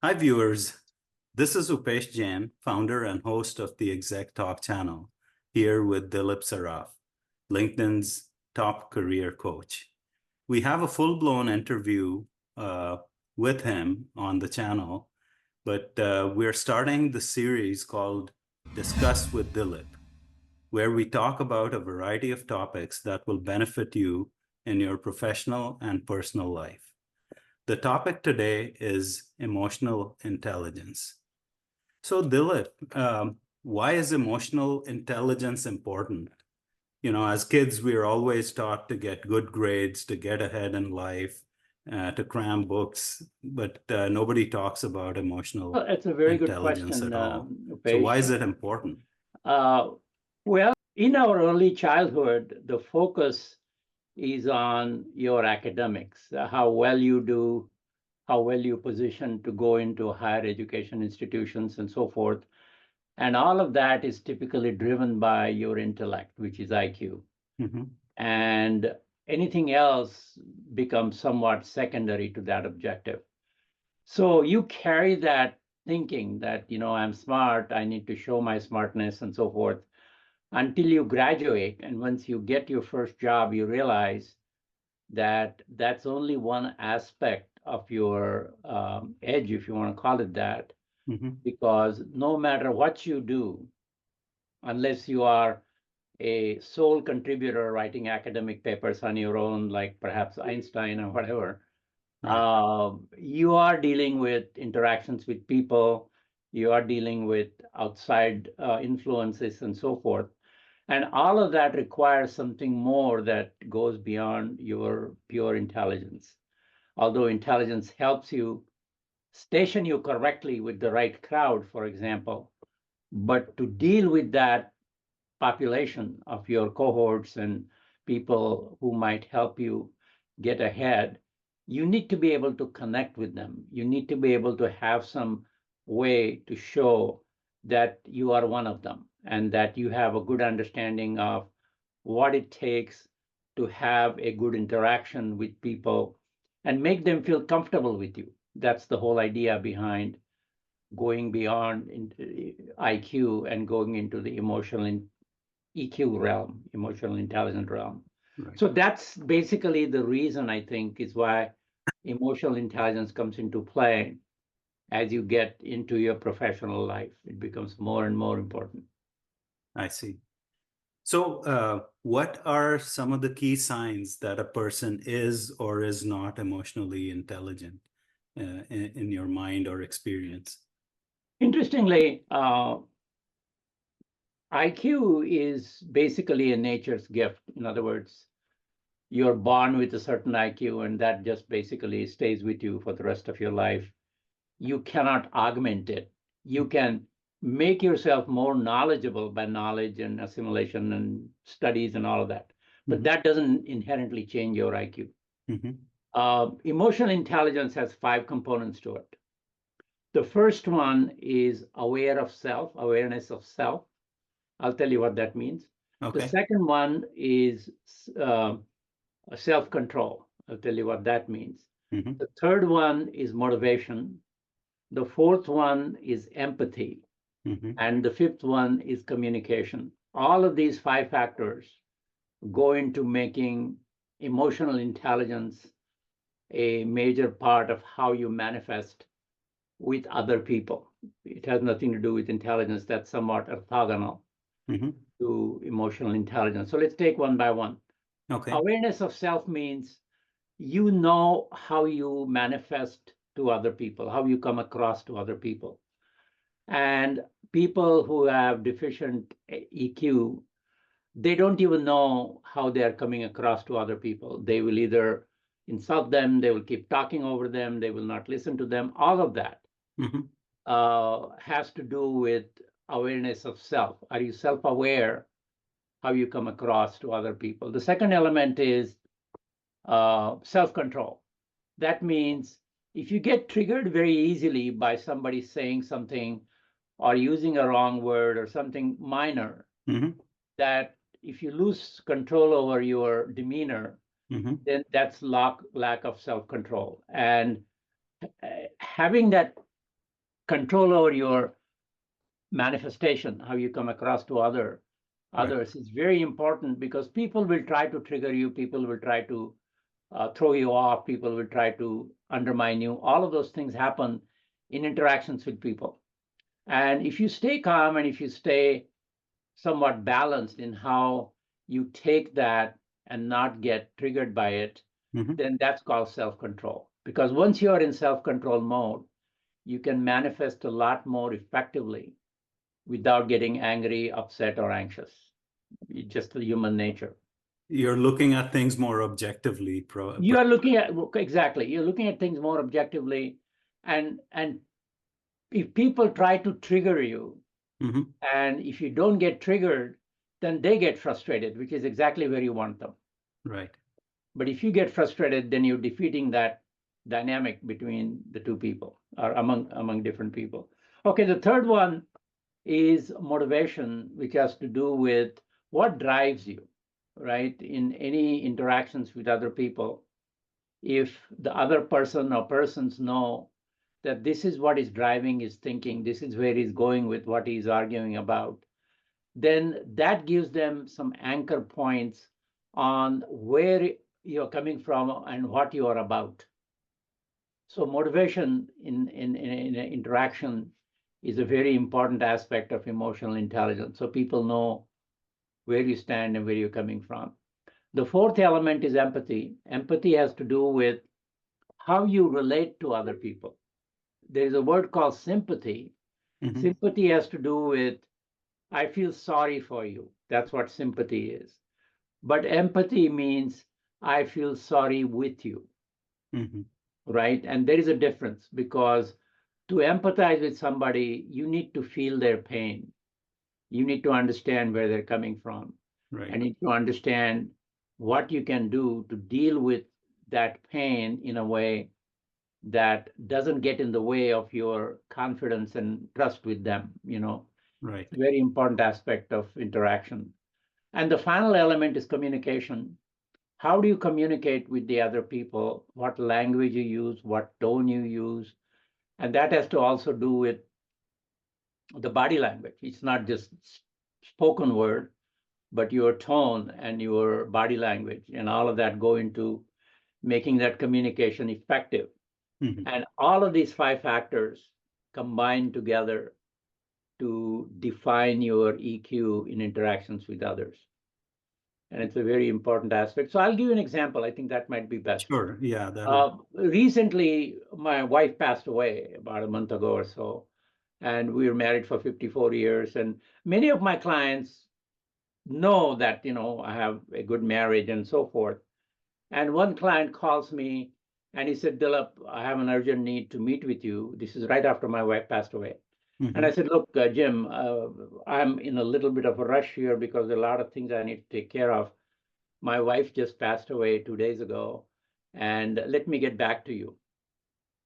Hi, viewers. This is Upesh Jain, founder and host of the Exec Talk channel, here with Dilip Saraf, LinkedIn's top career coach. We have a full-blown interview with him on the channel, but we're starting the series called Discuss with Dilip, where we talk about a variety of topics that will benefit you in your professional and personal life. The topic today is emotional intelligence. So, Dilip, why is emotional intelligence important? As kids, we are always taught to get good grades, to get ahead in life, to cram books, but nobody talks about emotional Well, it's a very good intelligence question, at all. So, Upesh. why is it important? Well, in our early childhood, the focus is on your academics, how well you do, how well you position to go into higher education institutions and so forth. And all of that is typically driven by your intellect, which is IQ. Mm-hmm. And anything else becomes somewhat secondary to that objective. So you carry that thinking that, I'm smart, I need to show my smartness and so forth until you graduate. And once you get your first job, you realize that that's only one aspect of your edge, if you want to call it that, Mm-hmm. because no matter what you do, unless you are a sole contributor writing academic papers on your own, like perhaps Einstein or whatever, Right. you are dealing with interactions with people, you are dealing with outside influences and so forth. And all of that requires something more that goes beyond your pure intelligence. Although intelligence helps you station you correctly with the right crowd, for example, but to deal with that population of your cohorts and people who might help you get ahead, you need to be able to connect with them. You need to be able to have some way to show that you are one of them and that you have a good understanding of what it takes to have a good interaction with people and make them feel comfortable with you. That's the whole idea behind going beyond IQ and going into the emotional EQ realm, emotional intelligence realm. Right. So that's basically the reason I think is why emotional intelligence comes into play as you get into your professional life. It becomes more and more important. I see. So, what are some of the key signs that a person is or is not emotionally intelligent in your mind or experience? Interestingly, IQ is basically a nature's gift. In other words, you're born with a certain IQ, and that just basically stays with you for the rest of your life. You cannot augment it. You can make yourself more knowledgeable by knowledge and assimilation and studies and all of that. But Mm-hmm. that doesn't inherently change your IQ. Mm-hmm. Emotional intelligence has 5 components to it. The first one is awareness of self. I'll tell you what that means. The Okay. second one is uh, self-control. I'll tell you what that means. Mm-hmm. The third one is motivation. The fourth one is empathy. Mm-hmm. And the fifth one is communication. All of these 5 factors go into making emotional intelligence a major part of how you manifest with other people. It has nothing to do with intelligence. That's somewhat orthogonal Mm-hmm. to emotional intelligence. So let's take one by one. Okay. Awareness of self means you know how you manifest to other people, how you come across to other people. And people who have deficient EQ, they don't even know how they're coming across to other people. They will either insult them, they will keep talking over them, they will not listen to them. All of that Mm-hmm. has to do with awareness of self. Are you self-aware how you come across to other people? The second element is self-control. That means if you get triggered very easily by somebody saying something or using a wrong word or something minor, Mm-hmm. that if you lose control over your demeanor, Mm-hmm. then that's lack of self-control. And having that control over your manifestation, how you come across to others is very important, because people will try to trigger you, people will try to throw you off, people will try to undermine you. All of those things happen in interactions with people. And if you stay calm and if you stay somewhat balanced in how you take that and not get triggered by it, then that's called self-control. Because once you're in self-control mode, you can manifest a lot more effectively without getting angry, upset, or anxious. It's just the human nature. You're looking at things more objectively. You are looking at, exactly, you're looking at things more objectively. And if people try to trigger you, and if you don't get triggered, then they get frustrated, which is exactly where you want them. Right. But if you get frustrated, then you're defeating that dynamic between the two people, or among different people. Okay, the third one is motivation, which has to do with what drives you, right? In any interactions with other people, if the other person or persons know that this is what is driving his thinking, this is where he's going with what he's arguing about, then that gives them some anchor points on where you're coming from and what you are about. So motivation in an interaction is a very important aspect of emotional intelligence. So people know where you stand and where you're coming from. The fourth element is empathy. Empathy has to do with how you relate to other people. There's a word called sympathy. Sympathy has to do with, I feel sorry for you. That's what sympathy is. But empathy means, I feel sorry with you. Right? And there is a difference, because to empathize with somebody, you need to feel their pain. You need to understand where they're coming from. Right. And you need to understand what you can do to deal with that pain in a way that doesn't get in the way of your confidence and trust with them, you know. Right. Very important aspect of interaction. And the final element is communication. How do you communicate with the other people? What language you use, what tone you use. And that has to also do with the body language. It's not just spoken word, but your tone and your body language, and all of that go into making that communication effective. And all of these 5 factors combine together to define your EQ in interactions with others. And it's a very important aspect. So I'll give you an example. I think that might be best. Sure. Yeah. Recently, my wife passed away about a month ago or so, and we were married for 54 years. And many of my clients know that, you know, I have a good marriage and so forth. And one client calls me and he said, Dilip, I have an urgent need to meet with you. This is right after my wife passed away. And I said, look, Jim, I'm in a little bit of a rush here because there are a lot of things I need to take care of. My wife just passed away 2 days ago, and let me get back to you.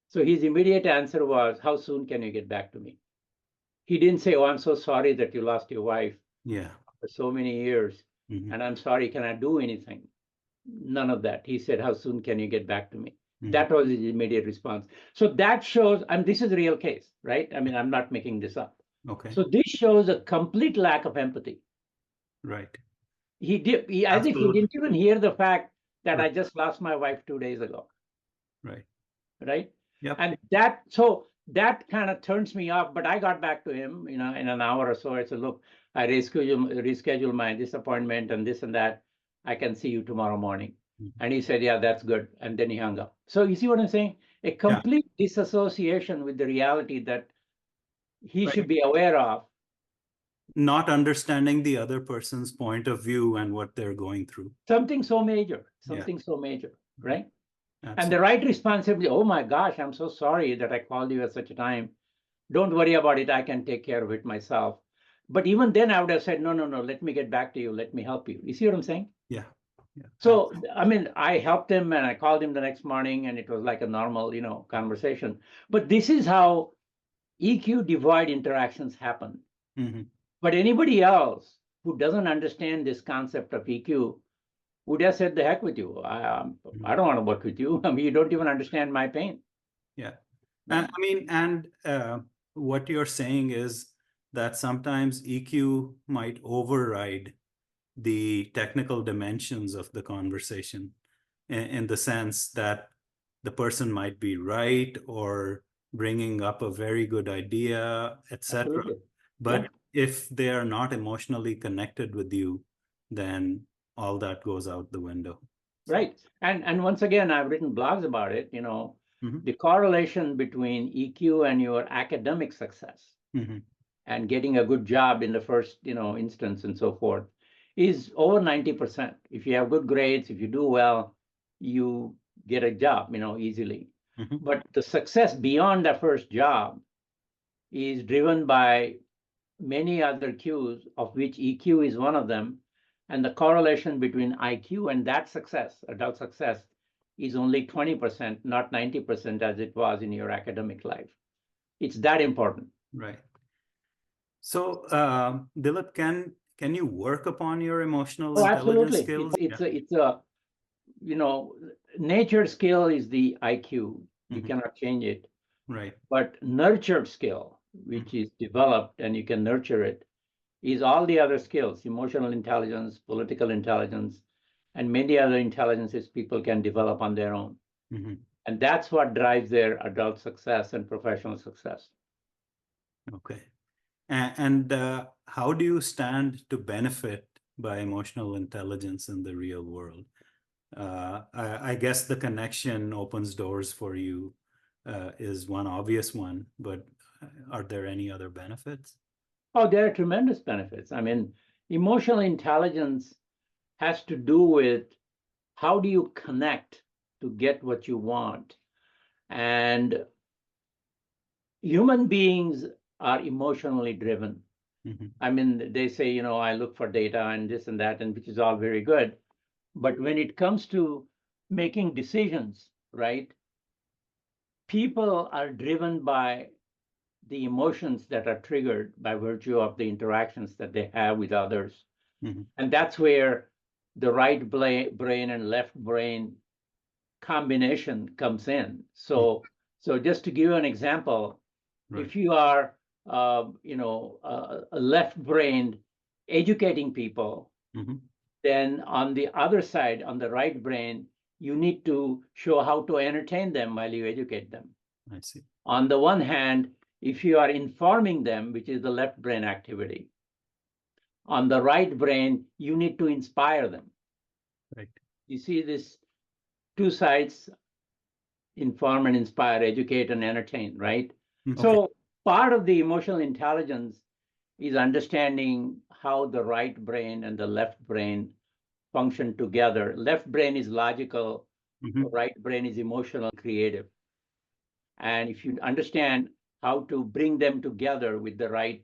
So his immediate answer was, how soon can you get back to me? He didn't say, oh, I'm so sorry that you lost your wife for so many years, and I'm sorry, can I do anything? None of that. He said, how soon can you get back to me? That was his immediate response. So that shows, and this is a real case, right? I mean, I'm not making this up. Okay. So this shows a complete lack of empathy. Right. As if he didn't even hear the fact that Right. I just lost my wife 2 days ago. Right. Right. Yep. And that kind of turns me off. But I got back to him, you know, in an hour or so. I said, look, I reschedule my disappointment and this and that. I can see you tomorrow morning. And he said, yeah, that's good. And then he hung up. So you see what I'm saying? A complete disassociation with the reality that he should be aware of. Not understanding the other person's point of view and what they're going through. Something so major, right? Absolutely. And the right responsibility, oh my gosh, I'm so sorry that I called you at such a time. Don't worry about it. I can take care of it myself. But even then I would have said, no, let me get back to you. Let me help you. You see what I'm saying? Yeah. So, I mean, I helped him and I called him the next morning and it was like a normal, you know, conversation. But this is how EQ devoid interactions happen. But anybody else who doesn't understand this concept of EQ would have said, the heck with you. I don't want to work with you. I mean, you don't even understand my pain. Yeah. I mean, and what you're saying is that sometimes EQ might override the technical dimensions of the conversation in the sense that the person might be right or bringing up a very good idea, etc. Absolutely. Yeah. But if they are not emotionally connected with you, then all that goes out the window. Right. And once again, I've written blogs about it, Mhm. the correlation between EQ and your academic success Mhm. and getting a good job in the first, instance and so forth is over 90%. If you have good grades, if you do well, you get a job, easily. Mhm. But the success beyond that first job is driven by many other cues, of which EQ is one of them. And the correlation between IQ and that success, adult success, is only 20%, not 90% as it was in your academic life. It's that important. Right. So, Dilip, can you work upon your emotional Oh, intelligence absolutely. skills? Yeah. It's a, you know, nature skill is the IQ. You Mhm. cannot change it. Right. But nurtured skill, which Mhm. is developed and you can nurture it, is all the other skills, emotional intelligence, political intelligence, and many other intelligences people can develop on their own. Mhm. And that's what drives their adult success and professional success. Okay. And how do you stand to benefit by emotional intelligence in the real world? I guess the connection opens doors for you is one obvious one, but are there any other benefits? Oh, there are tremendous benefits. I mean, emotional intelligence has to do with how do you connect to get what you want. And human beings are emotionally driven. Mhm. I mean, they say, I look for data and this and that, and which is all very good. But when it comes to making decisions, right, people are driven by the emotions that are triggered by virtue of the interactions that they have with others. Mhm. And that's where the right brain and left brain combination comes in. Mhm. So just to give you an example, Right. if you are, a left-brained educating people, Mhm. then on the other side, on the right brain, you need to show how to entertain them while you educate them. I see. On the one hand, if you are informing them, which is the left brain activity, on the right brain, you need to inspire them. Right. You see this two sides, inform and inspire, educate and entertain, right? Okay. So part of the emotional intelligence is understanding how the right brain and the left brain function together. Left brain is logical, Mhm. right brain is emotional, creative. And if you understand how to bring them together with the right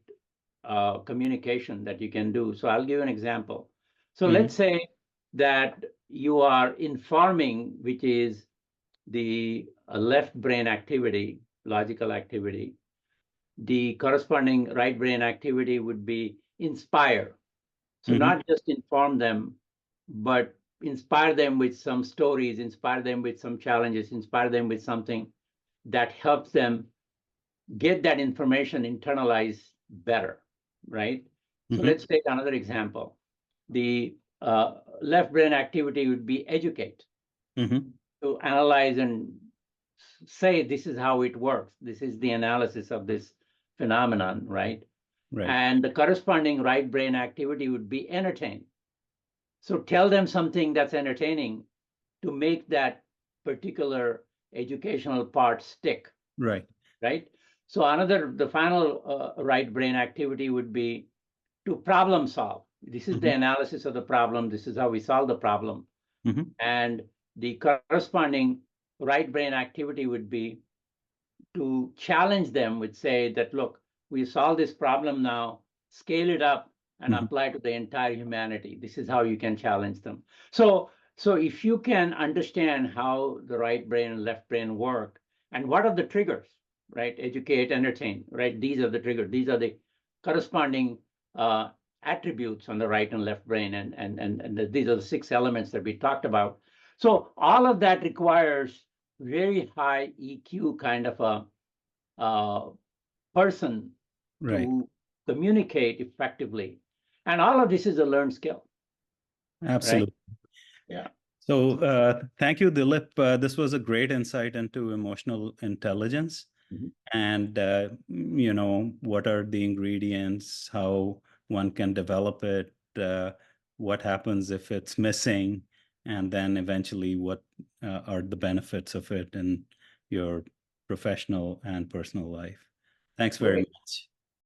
communication that you can do. So I'll give you an example. So let's Mhm. say that you are informing, which is the left brain activity, logical activity. The corresponding right brain activity would be inspire. So Mhm. not just inform them, but inspire them with some stories, inspire them with some challenges, inspire them with something that helps them get that information internalized better, right? So Mhm. let's take another example. The left brain activity would be educate, Mhm. to analyze and say this is how it works. This is the analysis of this phenomenon, right? Right. And the corresponding right brain activity would be entertain. So tell them something that's entertaining to make that particular educational part stick, Right. right? So the final right brain activity would be to problem solve. This is the Mhm. analysis of the problem. This is how we solve the problem. Mhm. And the corresponding right brain activity would be to challenge them, would say that, look, we solve this problem now, scale it up and Mhm. apply to the entire humanity. This is how you can challenge them. So if you can understand how the right brain and left brain work and what are the triggers, right? Educate, entertain, right? These are the triggers. These are the corresponding uh, attributes on the right and left brain. And these are the six elements that we talked about. So all of that requires very high EQ kind of a person Right. to communicate effectively. And all of this is a learned skill, right? Absolutely. Yeah. So thank you, Dilip. This was a great insight into emotional intelligence. Mhm. And, what are the ingredients, how one can develop it, what happens if it's missing, and then eventually what are the benefits of it in your professional and personal life. Thanks very Great. much.